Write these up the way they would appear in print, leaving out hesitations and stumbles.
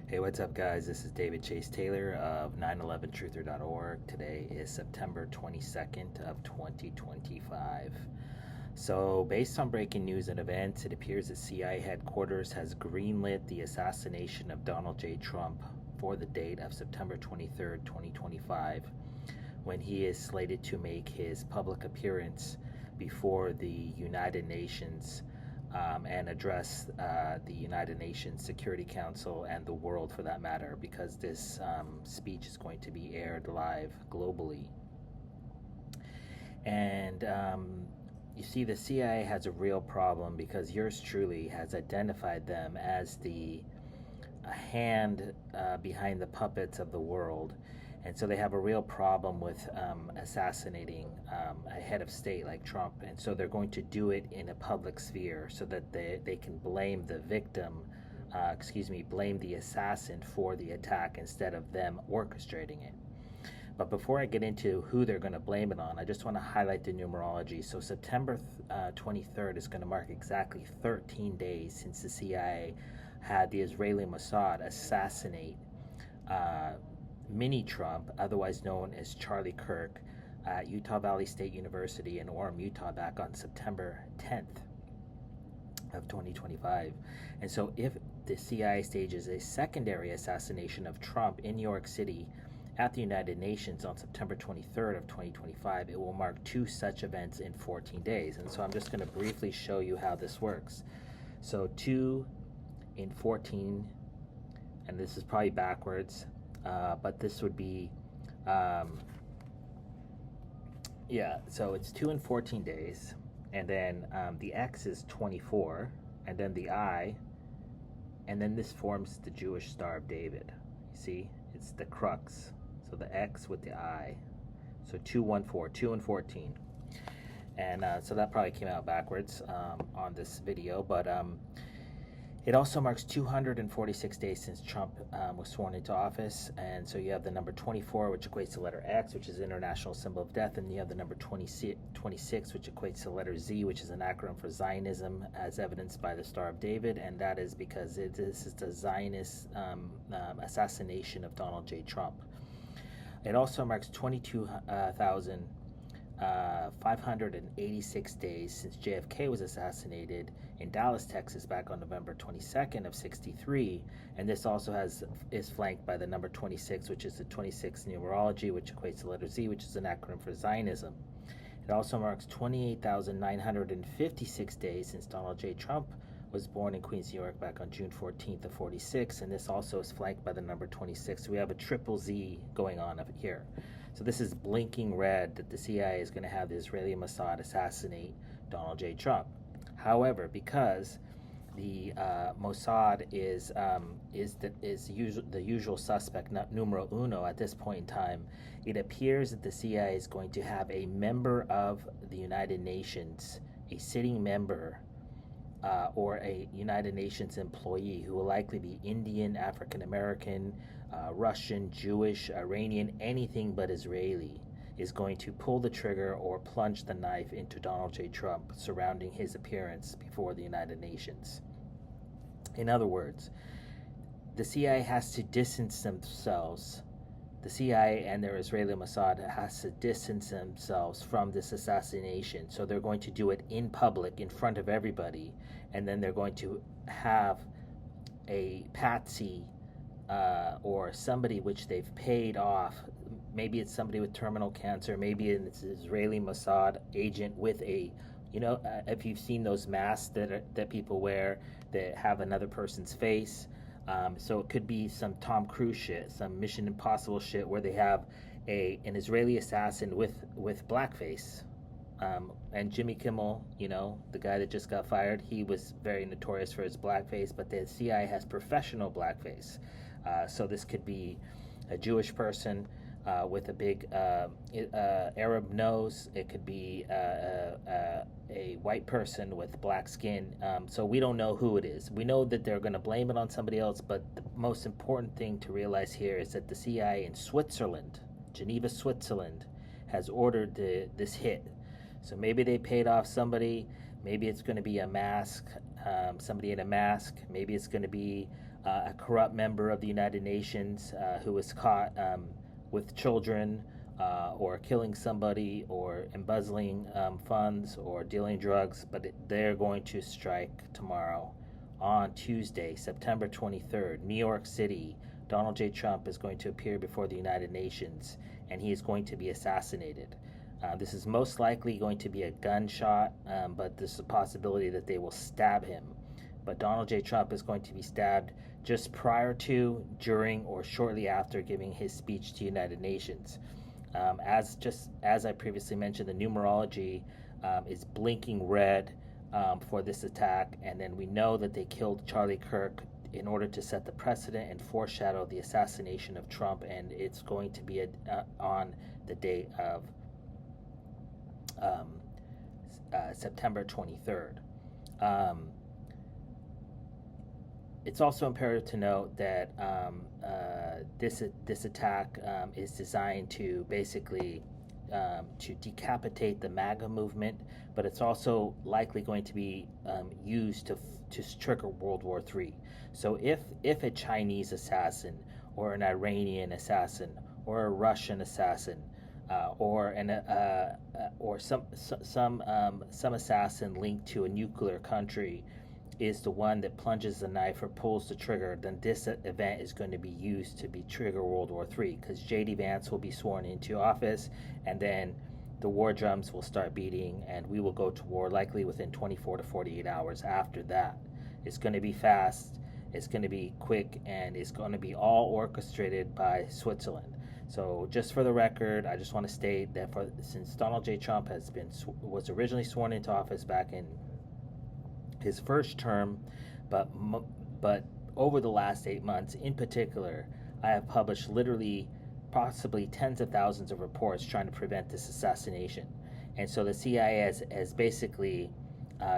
Hey, what's up, guys? This is David Chase Taylor of 911truther.org. Today is September 22nd of 2025. So, based on breaking news and events, it appears that CIA headquarters has greenlit the assassination of Donald J. Trump for the date of September 23rd, 2025, when he is slated to make his public appearance before the United Nations and address the United Nations Security Council and the world for that matter, because this speech is going to be aired live globally. And you see, the CIA has a real problem because yours truly has identified them as the hand behind the puppets of the world. And so they have a real problem with assassinating a head of state like Trump. And so they're going to do it in a public sphere so that they can blame the victim, blame the assassin for the attack instead of them orchestrating it. But before I get into who they're going to blame it on, I just want to highlight the numerology. So September 23rd is going to mark exactly 13 days since the CIA had the Israeli Mossad assassinate Mini Trump, otherwise known as Charlie Kirk, at Utah Valley State University in Orem, Utah, back on September 10th of 2025. And so if the CIA stages a secondary assassination of Trump in New York City at the United Nations on September 23rd of 2025, it will mark two such events in 14 days. And so I'm just going to briefly show you how this works. So 2 in 14, and this is probably backwards, but this would be, so it's 2 in 14 days, and then the X is 24, and then the I, and then this forms the Jewish Star of David. You see, it's the crux. So the X with the I. So 214, 2 and 14. And so that probably came out backwards on this video, but it also marks 246 days since Trump was sworn into office. And so you have the number 24, which equates to the letter X, which is the international symbol of death. And you have the number 26, which equates to the letter Z, which is an acronym for Zionism, as evidenced by the Star of David. And that is because this is the Zionist assassination of Donald J. Trump. It also marks 22,586 days since JFK was assassinated in Dallas, Texas, back on November 22nd of 63, and this also is flanked by the number 26, which is the 26 numerology, which equates to the letter Z, which is an acronym for Zionism. It also marks 28,956 days since Donald J. Trump was born in Queens, New York, back on June 14th of 46, and this also is flanked by the number 26. So we have a triple Z going on up here. So this is blinking red that the CIA is going to have the Israeli Mossad assassinate Donald J. Trump. However, because the Mossad is the usual suspect, not numero uno at this point in time, it appears that the CIA is going to have a member of the United Nations, a sitting member, or a United Nations employee who will likely be Indian, African American, Russian, Jewish, Iranian, anything but Israeli, is going to pull the trigger or plunge the knife into Donald J. Trump surrounding his appearance before the United Nations. In other words, the CIA has to distance themselves. The CIA and their Israeli Mossad has to distance themselves from this assassination. So they're going to do it in public, in front of everybody, and then they're going to have a patsy or somebody which they've paid off. Maybe it's somebody with terminal cancer. Maybe it's an Israeli Mossad agent with a, if you've seen those masks that people wear that have another person's face. So it could be some Tom Cruise shit, some Mission Impossible shit, where they have an Israeli assassin with blackface. And Jimmy Kimmel, the guy that just got fired, he was very notorious for his blackface, but the CIA has professional blackface. So this could be a Jewish person with a big Arab nose. It could be a white person with black skin. So we don't know who it is. We know that they're going to blame it on somebody else, but the most important thing to realize here is that the CIA in Switzerland, Geneva, Switzerland, has ordered this hit. So maybe they paid off somebody. Maybe it's going to be a mask, somebody in a mask. Maybe it's going to be a corrupt member of the United Nations who was caught with children or killing somebody or embezzling funds or dealing drugs, but they're going to strike tomorrow on Tuesday, September 23rd, New York City. Donald J. Trump is going to appear before the United Nations, and he is going to be assassinated. This is most likely going to be a gunshot, but there's a possibility that they will stab him. But Donald J. Trump is going to be stabbed just prior to, during, or shortly after giving his speech to the United Nations. As I previously mentioned, the numerology is blinking red for this attack, and then we know that they killed Charlie Kirk in order to set the precedent and foreshadow the assassination of Trump, and it's going to be on the day of September 23rd. It's also imperative to note that this attack is designed to basically to decapitate the MAGA movement, but it's also likely going to be used to trigger World War III. So if a Chinese assassin or an Iranian assassin or a Russian assassin or some assassin linked to a nuclear country is the one that plunges the knife or pulls the trigger, then this event is going to be used to trigger World War III, because J.D. Vance will be sworn into office, and then the war drums will start beating, and we will go to war likely within 24 to 48 hours after that. It's going to be fast, it's going to be quick, and it's going to be all orchestrated by Switzerland. So just for the record, I just want to state that since Donald J. Trump was originally sworn into office back in his first term, but over the last 8 months in particular, I have published literally possibly tens of thousands of reports trying to prevent this assassination. And so the CIA has basically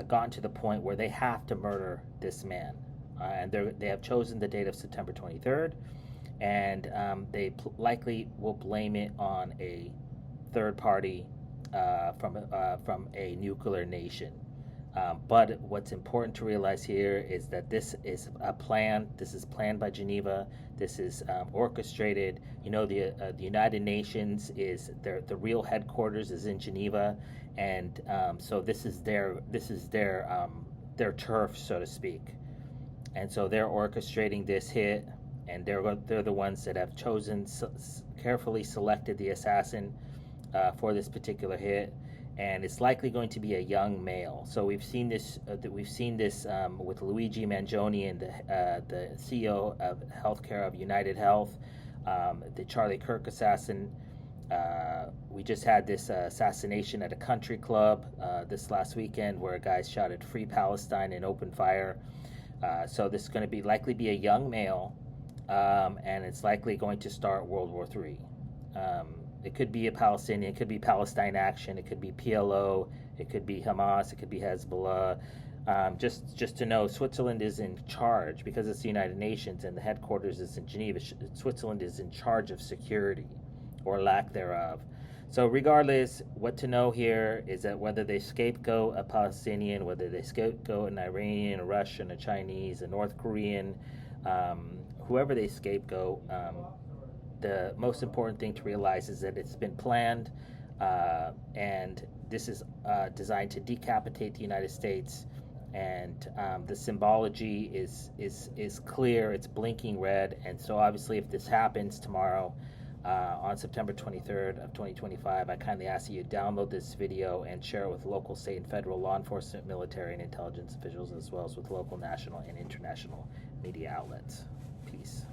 gotten to the point where they have to murder this man. And they have chosen the date of September 23rd, and they likely will blame it on a third party from a nuclear nation. But what's important to realize here is that this is a plan. This is planned by Geneva. This is orchestrated. You know, the United Nations the real headquarters is in Geneva, and so this is their turf, so to speak. And so they're orchestrating this hit, and they're the ones that have carefully selected the assassin for this particular hit. And it's likely going to be a young male. So we've seen this. With Luigi Mangione, the CEO of healthcare of United Health, the Charlie Kirk assassin. We just had this assassination at a country club this last weekend, where a guy shouted "Free Palestine" and opened fire. So this is going to likely be a young male, and it's likely going to start World War III. It could be a Palestinian, it could be Palestine Action, it could be PLO, it could be Hamas, it could be Hezbollah. Just to know, Switzerland is in charge, because it's the United Nations and the headquarters is in Geneva. Switzerland is in charge of security, or lack thereof. So regardless, what to know here is that whether they scapegoat a Palestinian, whether they scapegoat an Iranian, a Russian, a Chinese, a North Korean, whoever they scapegoat, the most important thing to realize is that it's been planned, and this is designed to decapitate the United States. And the symbology is clear. It's blinking red. And so obviously, if this happens tomorrow on September 23rd of 2025, I kindly ask that you download this video and share it with local, state, and federal law enforcement, military, and intelligence officials, as well as with local, national, and international media outlets. Peace.